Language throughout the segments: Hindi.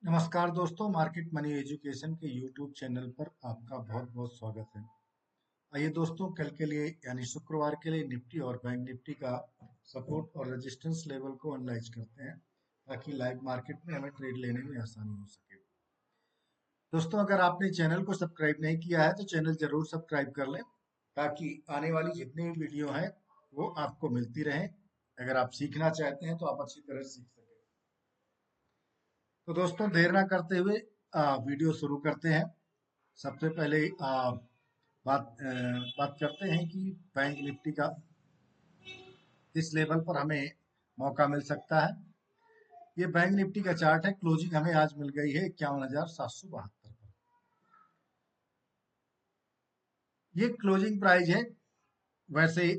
नमस्कार दोस्तों, मार्केट मनी एजुकेशन के यूट्यूब चैनल पर आपका बहुत बहुत स्वागत है। आइए दोस्तों, कल के लिए यानी शुक्रवार के लिए निफ्टी और बैंक निफ्टी का सपोर्ट और रेजिस्टेंस लेवल को एनालाइज करते हैं ताकि लाइव मार्केट में हमें ट्रेड लेने में आसानी हो सके। दोस्तों, अगर आपने चैनल को सब्सक्राइब नहीं किया है तो चैनल जरूर सब्सक्राइब कर लें ताकि आने वाली जितनी भी वीडियो हैं वो आपको मिलती रहें। अगर आप सीखना चाहते हैं तो आप अच्छी तरह सीख सकें। तो दोस्तों, देर ना करते हुए वीडियो शुरू करते हैं। सबसे पहले बात करते हैं कि बैंक निफ्टी का इस लेवल पर हमें मौका मिल सकता है। ये बैंक निफ्टी का चार्ट है। क्लोजिंग हमें आज मिल गई है 51,772 पर। ये क्लोजिंग प्राइस है। वैसे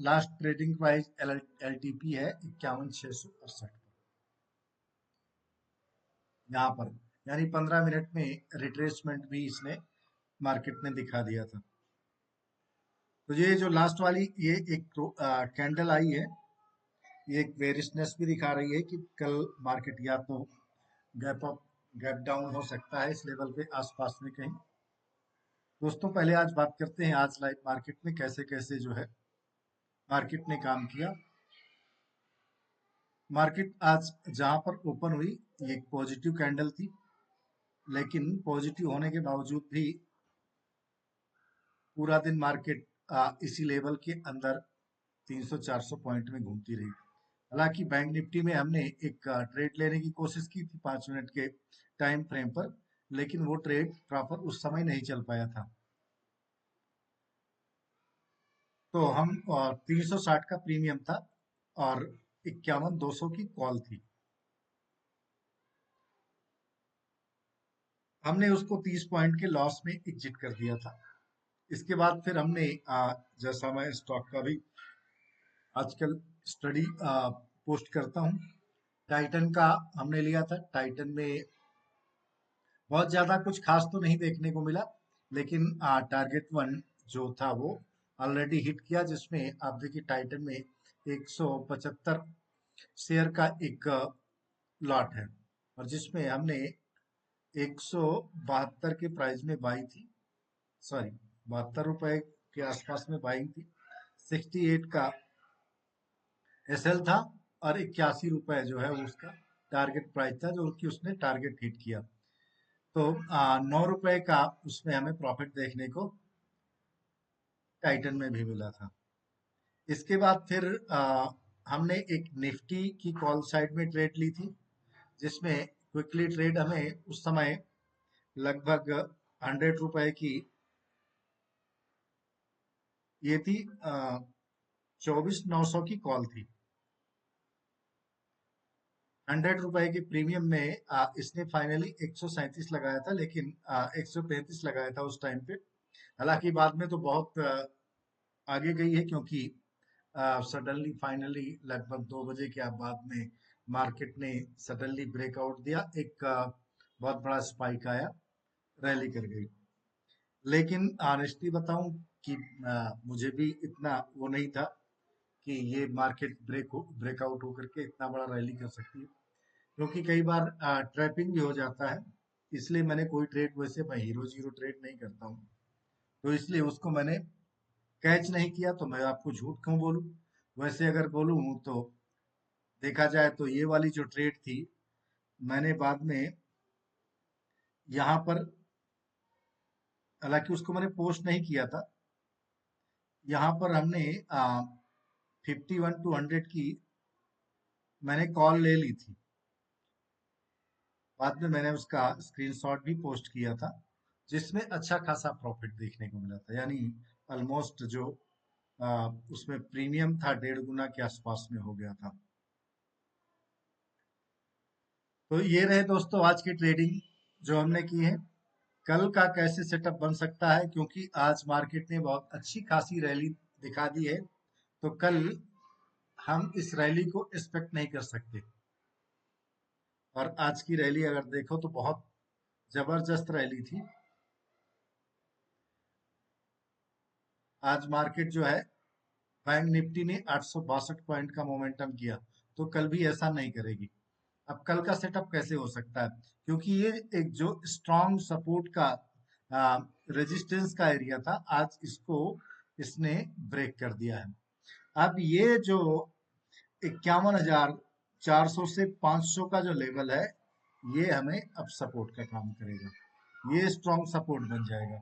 लास्ट ट्रेडिंग प्राइस एलटीपी है 51,668 पर। यहाँ पर यानी 15 मिनट में रिट्रेसमेंट भी इसने मार्केट ने दिखा दिया था। तो ये जो लास्ट वाली ये एक कैंडल आई है, ये एक बेरिशनेस भी दिखा रही है कि कल मार्केट या तो गैप अप गैप डाउन हो सकता है इस लेवल के आसपास में कहीं। दोस्तों, पहले आज बात करते हैं आज लाइव मार्केट में कैसे कैसे जो है मार्केट ने काम किया। मार्केट आज जहां पर ओपन हुई ये एक पॉजिटिव कैंडल थी, लेकिन पॉजिटिव होने के बावजूद भी पूरा दिन मार्केट इसी लेवल के अंदर 300-400 पॉइंट में घूमती रही। हालांकि बैंक निफ्टी में हमने एक ट्रेड लेने की कोशिश की थी 5 मिनट के टाइम फ्रेम पर, लेकिन वो ट्रेड प्रॉपर उस समय नहीं चल पाया था। तो हम 360 का प्रीमियम था और 51,200 की कॉल थी। हमने उसको 30 पॉइंट के लॉस में एग्जिट कर दिया था। इसके बाद फिर हमने जैसा मैं स्टॉक का भी आजकल स्टडी पोस्ट करता हूँ, टाइटन का हमने लिया था। टाइटन में बहुत ज्यादा कुछ खास तो नहीं देखने को मिला, लेकिन टारगेट वन जो था वो ऑलरेडी हिट किया, जिसमें आप देखिए टाइटन में 175 शेयर का एक लॉट है और जिसमें हमने 172 के प्राइस में बाई थी, सॉरी 72 रुपए के आसपास में बाइंग थी। 68 का एसएल था और 81 रुपए जो है वो उसका टारगेट प्राइस था, जो कि उसने टारगेट हिट किया। तो 9 रुपए का उसमें हमें प्रॉफिट देखने को टाइटन में भी मिला था। इसके बाद फिर हमने एक निफ्टी की कॉल साइड में ट्रेड ली थी, जिसमें क्विकली ट्रेड हमें उस समय लगभग 100 रुपए की ये थी, 24,900 की कॉल थी। 100 रुपए के प्रीमियम में इसने फाइनली 137 लगाया था, लेकिन 135 लगाया था उस टाइम पे। हालांकि बाद में तो बहुत आगे गई है, क्योंकि सडनली फाइनली लगभग 2 बजे के बाद में मार्केट ने सडनली ब्रेकआउट दिया, एक बहुत बड़ा स्पाइक आया, रैली कर गई। लेकिन ऑनेस्टली बताऊं कि मुझे भी इतना वो नहीं था कि ये मार्केट ब्रेकआउट होकर के इतना बड़ा रैली कर सकती है, क्योंकि कई बार ट्रैपिंग भी हो जाता है। इसलिए मैंने कोई ट्रेड, वैसे मैं हीरो जीरो ट्रेड नहीं करता हूँ, तो इसलिए उसको मैंने कैच नहीं किया। तो मैं आपको झूठ क्यों बोलूं। वैसे अगर बोलूं तो देखा जाए तो ये वाली जो ट्रेड थी, मैंने बाद में यहाँ पर, हालांकि उसको मैंने पोस्ट नहीं किया था, यहाँ पर हमने 51 to 100 की मैंने कॉल ले ली थी। बाद में मैंने उसका स्क्रीनशॉट भी पोस्ट किया था, जिसमें अच्छा खासा प्रॉफिट देखने को मिला था। यानी ऑलमोस्ट जो उसमें प्रीमियम था 1.5 गुना के आसपास में हो गया था। तो ये रहे दोस्तों आज की ट्रेडिंग जो हमने की है। कल का कैसे सेटअप बन सकता है, क्योंकि आज मार्केट ने बहुत अच्छी खासी रैली दिखा दी है, तो कल हम इस रैली को एक्सपेक्ट नहीं कर सकते। और आज की रैली अगर देखो तो बहुत जबरदस्त रैली थी। आज मार्केट जो है, बैंक निफ्टी ने 862 पॉइंट का मोमेंटम किया, तो कल भी ऐसा नहीं करेगी। अब कल का सेटअप कैसे हो सकता है, क्योंकि ये एक जो स्ट्रॉन्ग सपोर्ट का रेजिस्टेंस का एरिया था, आज इसको इसने ब्रेक कर दिया है। अब ये जो 51,400 से 500 का जो लेवल है, ये हमें अब सपोर्ट का काम करेगा, ये स्ट्रॉन्ग सपोर्ट बन जाएगा।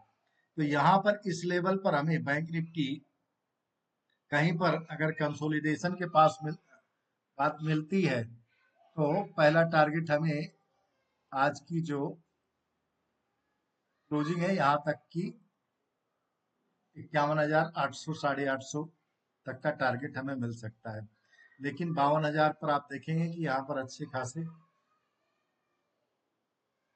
तो यहाँ पर इस लेवल पर हमें बैंक निफ्टी कहीं पर अगर कंसोलिडेशन के पास बात मिलती है, तो पहला टारगेट हमें आज की जो क्लोजिंग है यहाँ तक की 51,800 850 तक का टारगेट हमें मिल सकता है। लेकिन 52,000 पर आप देखेंगे कि यहाँ पर अच्छे खासे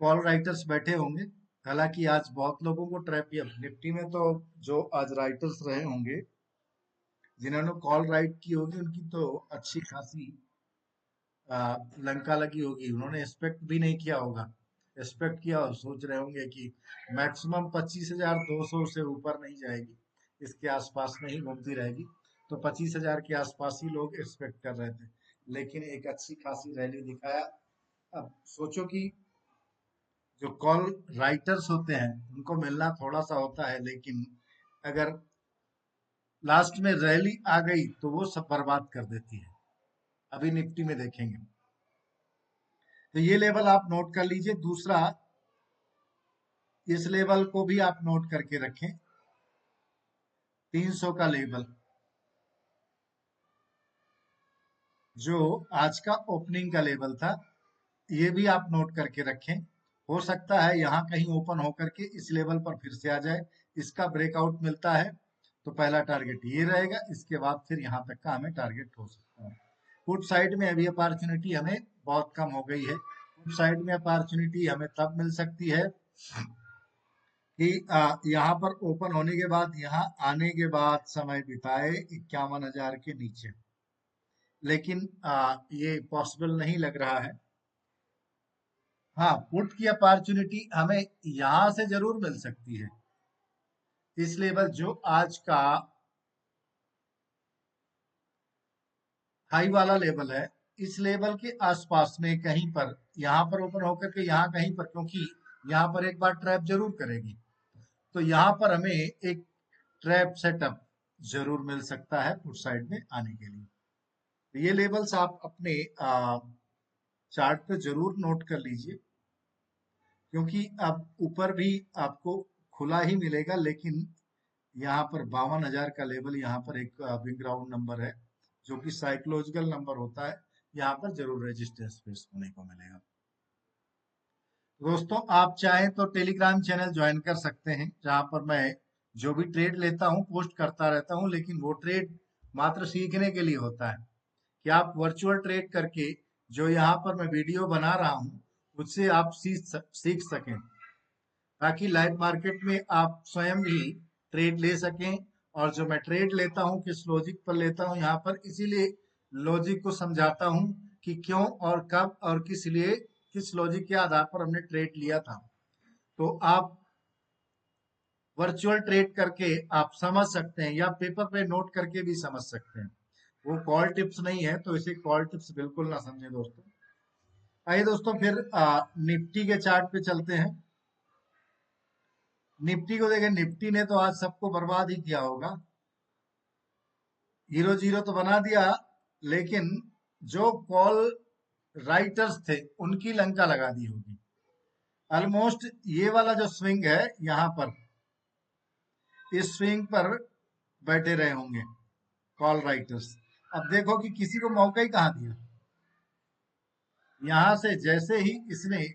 कॉल राइटर्स बैठे होंगे। हालांकि आज बहुत लोगों को ट्रैप किया निफ्टी में, तो जो आज राइटर्स रहे होंगे जिन्होंने कॉल राइट की होगी, उनकी तो अच्छी खासी लंका लगी होगी। उन्होंने एक्सपेक्ट भी नहीं किया होगा, एक्सपेक्ट किया और सोच रहे होंगे कि मैक्सिमम 25,200 से ऊपर नहीं जाएगी, इसके आसपास में ही घूमती रहेगी। तो 25,000 के आसपास ही लोग एक्सपेक्ट कर रहे थे, लेकिन एक अच्छी खासी रैली दिखाया। अब सोचो कि जो कॉल राइटर्स होते हैं उनको मिलना थोड़ा सा होता है, लेकिन अगर लास्ट में रैली आ गई तो वो सब बर्बाद कर देती है। अभी निफ्टी में देखेंगे, तो ये लेवल आप नोट कर लीजिए। दूसरा, इस लेवल को भी आप नोट करके रखें, 300 का लेवल, जो आज का ओपनिंग का लेवल था, ये भी आप नोट करके रखें। हो सकता है यहाँ कहीं ओपन होकर के इस लेवल पर फिर से आ जाए। इसका ब्रेकआउट मिलता है तो पहला टारगेट ये रहेगा, इसके बाद फिर यहाँ तक का हमें टारगेट हो सकता है। पुट साइड में अभी अपॉर्चुनिटी हमें बहुत कम हो गई है। पुट साइड में अपॉर्चुनिटी हमें तब मिल सकती है कि यहाँ पर ओपन होने के बाद, यहाँ आने के बाद समय बिताए 51,000 के नीचे, लेकिन ये पॉसिबल नहीं लग रहा है। हाँ, पुट की अपॉर्चुनिटी हमें यहां से जरूर मिल सकती है। इस लेवल जो आज का हाई वाला लेवल है, इस लेवल के आसपास में कहीं पर, यहाँ पर ओपन होकर के यहाँ कहीं पर, क्योंकि यहाँ पर एक बार ट्रैप जरूर करेगी, तो यहाँ पर हमें एक ट्रैप सेटअप जरूर मिल सकता है पुट साइड में आने के लिए। तो ये लेवल्स आप अपने चार्ट पे जरूर नोट कर लीजिए, क्योंकि अब ऊपर भी आपको खुला ही मिलेगा, लेकिन यहाँ पर 52,000 का लेवल, यहाँ पर एक बिग राउंड नंबर है जो कि साइकोलॉजिकल नंबर होता है, यहाँ पर जरूर रेजिस्टेंस फेस होने को मिलेगा। दोस्तों, आप चाहें तो टेलीग्राम चैनल ज्वाइन कर सकते हैं, जहां पर मैं जो भी ट्रेड लेता हूं पोस्ट करता रहता हूं, लेकिन वो ट्रेड मात्र सीखने के लिए होता है कि आप वर्चुअल ट्रेड करके जो यहाँ पर मैं वीडियो बना रहा हूँ उससे आप सीख सकें, ताकि लाइव मार्केट में आप स्वयं भी ट्रेड ले सकें। और जो मैं ट्रेड लेता हूं किस लॉजिक पर लेता हूं, यहाँ पर इसीलिए लॉजिक को समझाता हूं कि क्यों और कब और किस लिए, किस लॉजिक के आधार पर हमने ट्रेड लिया था। तो आप वर्चुअल ट्रेड करके आप समझ सकते हैं, या पेपर पे नोट करके भी समझ सकते हैं। वो कॉल टिप्स नहीं है, तो इसे कॉल टिप्स बिल्कुल ना समझें दोस्तों। आइए दोस्तों, फिर निफ्टी के चार्ट पे चलते हैं। निफ्टी को देखें, निफ्टी ने तो आज सबको बर्बाद ही किया होगा। हीरो जीरो तो बना दिया, लेकिन जो कॉल राइटर्स थे उनकी लंका लगा दी होगी। ऑलमोस्ट ये वाला जो स्विंग है यहाँ पर, इस स्विंग पर बैठे रहे होंगे कॉल राइटर्स। अब देखो कि किसी को मौका ही कहाँ दिया। यहां से जैसे ही इसने,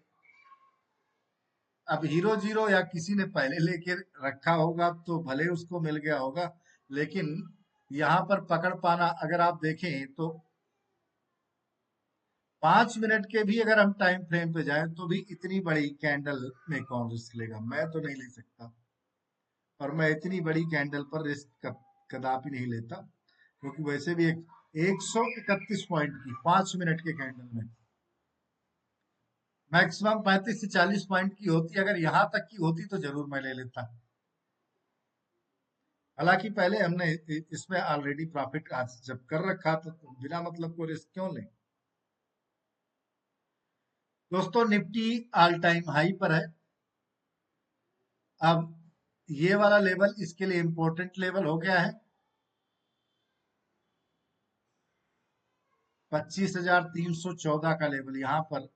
अब हीरो जीरो या किसी ने पहले लेके रखा होगा तो भले उसको मिल गया होगा, लेकिन यहाँ पर पकड़ पाना, अगर आप देखें तो 5 मिनट के भी अगर हम टाइम फ्रेम पे जाएं तो भी इतनी बड़ी कैंडल में कौन रिस्क लेगा। मैं तो नहीं ले सकता, और मैं इतनी बड़ी कैंडल पर रिस्क कदापि नहीं लेता, क्योंकि वैसे भी एक 131 पॉइंट की 5 मिनट के कैंडल में मैक्सिमम 35 से 40 पॉइंट की होती, अगर यहां तक की होती तो जरूर मैं ले लेता। हालांकि पहले हमने इसमें ऑलरेडी प्रॉफिट आज जब कर रखा तो बिना मतलब को रिस्क क्यों लें। दोस्तों निफ्टी ऑल टाइम हाई पर है। अब ये वाला लेवल इसके लिए इंपॉर्टेंट लेवल हो गया है। 25,314 का लेवल यहाँ पर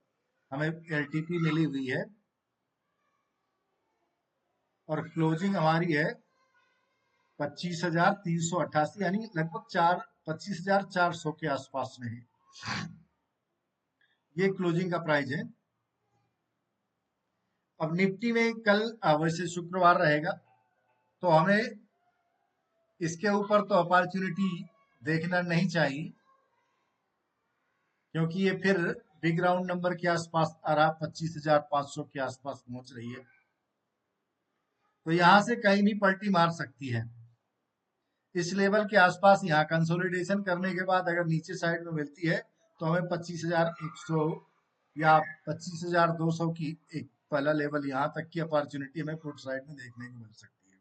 हमें एलटीपी मिली हुई है और क्लोजिंग हमारी है 25,388, यानी लगभग 25,400 के आसपास में है। ये क्लोजिंग का प्राइस है। अब निफ्टी में कल वैसे शुक्रवार रहेगा, तो हमें इसके ऊपर तो अपॉर्चुनिटी देखना नहीं चाहिए, क्योंकि ये फिर बिग राउंड नंबर के आसपास आ रहा, 25,500 के आसपास पहुंच रही है, तो यहां से कहीं भी पलटी मार सकती है। इस लेवल के आसपास यहाँ कंसोलिडेशन करने के बाद अगर नीचे साइड में मिलती है तो हमें 25,100 या 25,200 की एक पहला लेवल यहाँ तक की अपॉर्चुनिटी हमें पुट साइड में देखने को मिल सकती है।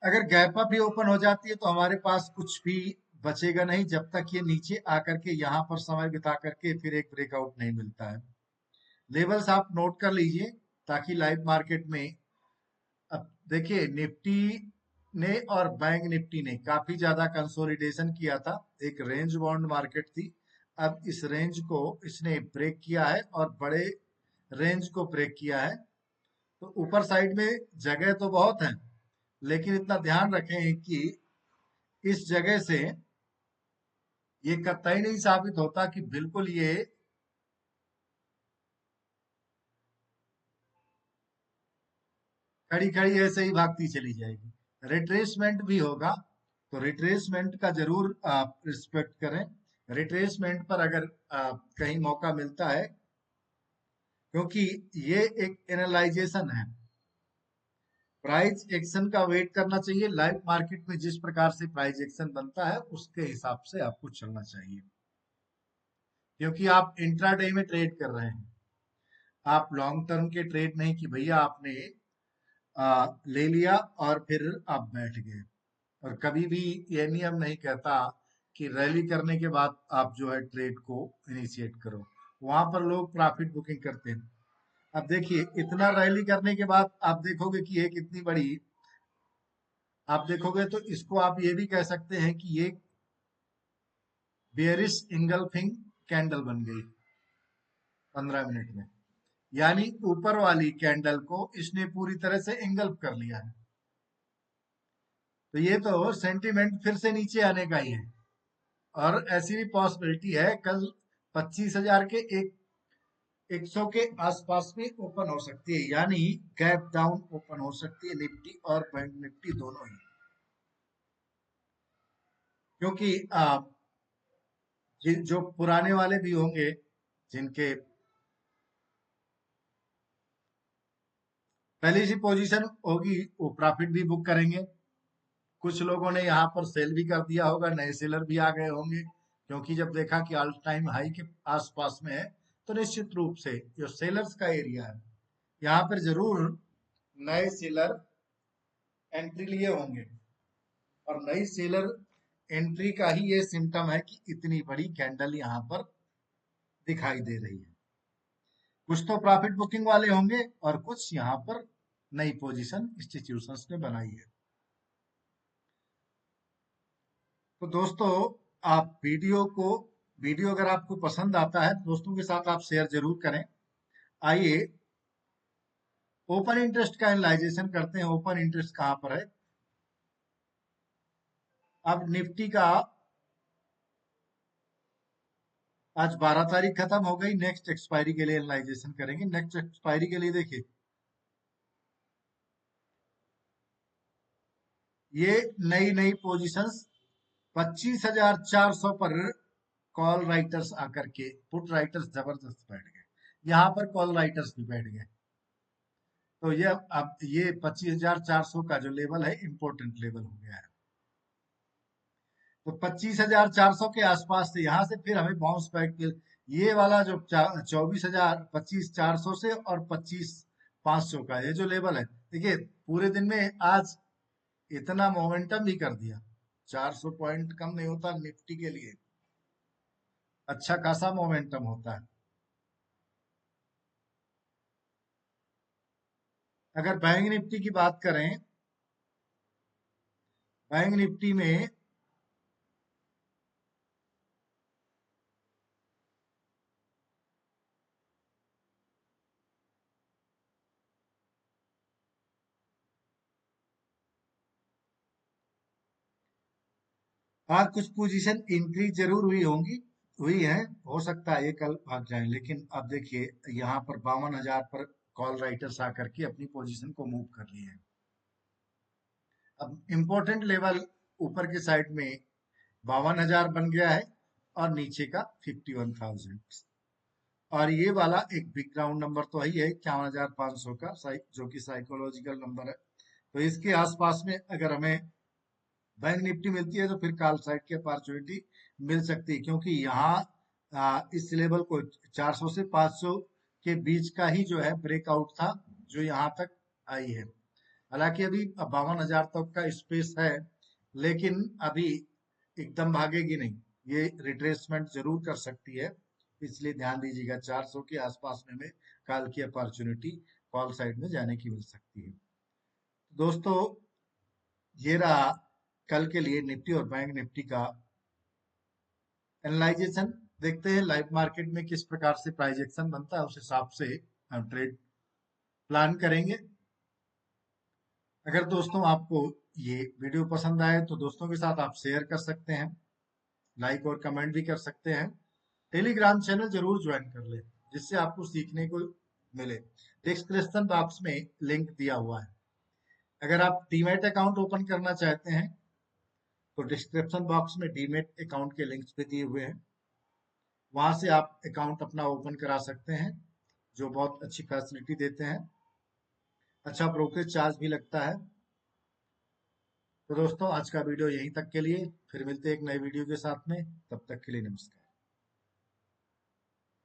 अगर गैप अप ही ओपन हो जाती है तो हमारे पास कुछ भी बचेगा नहीं, जब तक ये नीचे आकर के यहाँ पर समय बिता करके फिर एक ब्रेकआउट नहीं मिलता है। लेवल्स आप नोट कर लीजिए ताकि लाइव मार्केट में, अब देखिए निफ्टी ने और बैंक निफ्टी ने काफी ज्यादा कंसोलिडेशन किया था। एक रेंज बाउंड मार्केट थी, अब इस रेंज को इसने ब्रेक किया है और बड़े रेंज को ब्रेक किया है। तो ऊपर साइड में जगह तो बहुत है, लेकिन इतना ध्यान रखें कि इस जगह से ये कतई नहीं साबित होता कि बिल्कुल ये खड़ी खड़ी ऐसे ही भागती चली जाएगी। रिट्रेसमेंट भी होगा, तो रिट्रेसमेंट का जरूर आप रिस्पेक्ट करें। रिट्रेसमेंट पर अगर कहीं मौका मिलता है, क्योंकि ये एक एनालाइजेशन है, प्राइस एक्शन का वेट करना चाहिए। लाइव मार्केट में जिस प्रकार से प्राइस एक्शन बनता है उसके हिसाब से आपको चलना चाहिए, क्योंकि आप इंट्राडे में ट्रेड कर रहे हैं, आप लॉन्ग टर्म के ट्रेड नहीं कि भैया आपने ले लिया और फिर आप बैठ गए। और कभी भी ये नियम नहीं कहता कि रैली करने के बाद आप जो है ट्रेड को इनिशिएट करो, वहां पर लोग प्रॉफिट बुकिंग करते हैं। अब देखिए इतना रैली करने के बाद आप देखोगे कि एक इतनी बड़ी, आप देखोगे तो इसको आप ये भी कह सकते हैं कि ये बेयरिश इंगल्फिंग कैंडल बन गई 15 मिनट में, यानी ऊपर वाली कैंडल को इसने पूरी तरह से इंगल्फ कर लिया है। तो ये तो सेंटीमेंट फिर से नीचे आने का ही है, और ऐसी भी पॉसिबिलिटी है कल 25,000 के एक 100 के आसपास में ओपन हो सकती है, यानी गैप डाउन ओपन हो सकती है निफ्टी और बैंक निफ्टी दोनों ही। क्योंकि जो पुराने वाले भी होंगे जिनके पहली सी पोजीशन होगी वो प्रॉफिट भी बुक करेंगे। कुछ लोगों ने यहाँ पर सेल भी कर दिया होगा, नए सेलर भी आ गए होंगे, क्योंकि जब देखा कि ऑल टाइम हाई के आसपास में है तो निश्चित रूप से जो सेलर्स का एरिया है यहाँ पर जरूर नए सेलर एंट्री लिए होंगे। और नई सेलर एंट्री का ही ये सिम्टम है कि इतनी बड़ी कैंडल यहाँ पर दिखाई दे रही है। कुछ तो प्रॉफिट बुकिंग वाले होंगे और कुछ यहाँ पर नई पोजीशन इंस्टीट्यूशंस ने बनाई है। तो दोस्तों आप वीडियो अगर आपको पसंद आता है तो दोस्तों के साथ आप शेयर जरूर करें। आइए ओपन इंटरेस्ट का एनालाइजेशन करते हैं। ओपन इंटरेस्ट कहाँ पर है? अब निफ्टी का आज 12 तारीख खत्म हो गई, नेक्स्ट एक्सपायरी के लिए एनालाइजेशन करेंगे। नेक्स्ट एक्सपायरी के लिए देखिए ये नई नई पोजीशंस 25,400 पर कॉल राइटर्स आकर के, पुट राइटर्स जबरदस्त बैठ गए, यहाँ पर कॉल राइटर्स भी बैठ गए। तो ये अब ये 25,400 का जो लेवल है इंपॉर्टेंट लेवल हो गया है। तो 25,400 के आसपास से यहाँ से फिर हमें बाउंस बैक, ये वाला जो 24,000, 25,400 से और 25,500 का ये जो लेवल है, देखिए पूरे दिन में आज इतना मोमेंटम भी कर दिया, 400 पॉइंट कम नहीं होता निफ्टी के लिए। अच्छा खासा मोमेंटम होता है। अगर बैंक निफ्टी की बात करें, बैंक निफ्टी में हाँ, कुछ पोजीशन इंक्रीज जरूर हुई है। हो सकता है ये कल भाग जाए, लेकिन अब देखिए यहाँ पर 52,000 पर कॉल राइटर्स आकर के अपनी पोजीशन को मूव कर लिए हैं। अब इम्पोर्टेंट लेवल ऊपर की साइड में 52,000 बन गया है, और नीचे का 51,000। और ये वाला एक बिग राउंड नंबर तो है ही है, 51,500 का, जो कि साइकोलॉजिकल नंबर है। तो इसके आसपास में अगर हमें बैंक निफ्टी मिलती है तो फिर कॉल साइड की अपॉर्चुनिटी मिल सकती है, क्योंकि यहाँ इस लेवल को 400 से 500 के बीच का ही जो है ब्रेकआउट था, जो यहाँ तक आई है। हालांकि अभी 52,000 तक का स्पेस है, लेकिन अभी एकदम भागेगी नहीं, ये रिट्रेसमेंट जरूर कर सकती है। इसलिए ध्यान दीजिएगा, 400 के आसपास में हमें कॉल की अपॉर्चुनिटी कॉल साइड में जाने की मिल सकती है। दोस्तों, ये रहा कल के लिए निफ्टी और बैंक निफ्टी का एनालाइजेशन। देखते हैं लाइव मार्केट में किस प्रकार से प्राइस एक्शन बनता है, उस हिसाब से हम ट्रेड प्लान करेंगे। अगर दोस्तों आपको ये वीडियो पसंद आए तो दोस्तों के साथ आप शेयर कर सकते हैं, लाइक और कमेंट भी कर सकते हैं। टेलीग्राम चैनल जरूर ज्वाइन कर ले, जिससे आपको सीखने को मिले। डिस्क्रिप्शन बॉक्स में लिंक दिया हुआ है। अगर आप डीमैट अकाउंट ओपन करना चाहते हैं तो डिस्क्रिप्शन बॉक्स में डीमैट अकाउंट के लिंक्स भी दिए हुए हैं, वहां से आप अकाउंट अपना ओपन करा सकते हैं, जो बहुत अच्छी फैसिलिटी देते हैं। अच्छा ब्रोकरेज चार्ज भी लगता है। तो दोस्तों, आज का वीडियो यहीं तक के लिए, फिर मिलते हैं एक नए वीडियो के साथ में। तब तक के लिए नमस्कार।